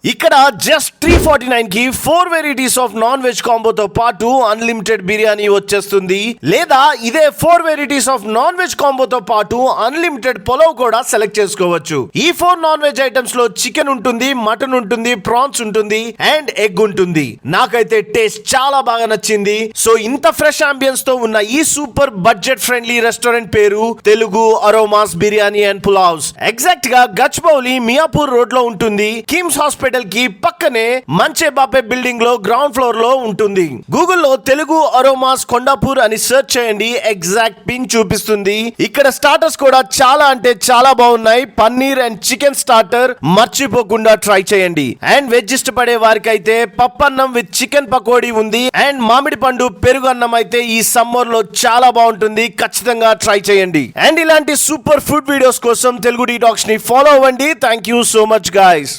ఇక్కడ జస్ట్ 349 కి 4 varieties of non veg కాంబోతో పాటు అన్లిమిటెడ్ బిర్యానీ వచ్చేస్తుంది. లేదా ఇదే 4 వెరైటీస్ ఆఫ్ నాన్ వెజ్ కాంబోతో పాటు అన్లిమిటెడ్ పులావ్ కూడా సెలెక్ట్ చేసుకోవచ్చు. ఈ 4 నాన్ వెజ్ ఐటమ్స్ లో చికెన్ ఉంటుంది, మటన్ ఉంటుంది, ప్రాన్స్ ఉంటుంది అండ్ ఎగ్ ఉంటుంది. నాకైతే టేస్ట్ చాలా బాగా నచ్చింది. సో ఇంత ఫ్రెష్ అంబియన్స్ తో ఉన్న ఈ సూపర్ బడ్జెట్ ఫ్రెండ్లీ రెస్టారెంట్ పేరు Telugu aromas biryani and pulaos. Exact గా గచ్చిబౌలి మియాపూర్ రోడ్ లో ఉంటుంది. కిమ్స్ హాస్పిటల్ కి పక్కనే మంచే బాపే బిల్డింగ్ లో గ్రౌండ్ ఫ్లోర్ లో ఉంటుంది. గూగుల్లో తెలుగు అరోమాస్ కొండాపూర్ అని సెర్చ్ చేయండి, ఎగ్జాక్ట్ పిన్ చూపిస్తుంది. ఇక్కడ స్టార్టర్స్ కూడా చాలా అంటే చాలా బాగున్నాయి. పన్నీర్ అండ్ చికెన్ స్టార్టర్ మర్చిపోకుండా ట్రై చేయండి. అండ్ వెజ్ ఇష్టపడే వారికి అయితే పప్పన్నం విత్ చికెన్ పకోడీ ఉంది. అండ్ మామిడి పండు పెరుగు అన్నం అయితే ఈ సమ్మర్ లో చాలా బాగుంటుంది, ఖచ్చితంగా ట్రై చేయండి. అండ్ ఇలాంటి సూపర్ ఫుడ్ వీడియోస్ కోసం తెలుగు డీటాక్స్ ని ఫాలో అవ్వండి. Thank you so much guys.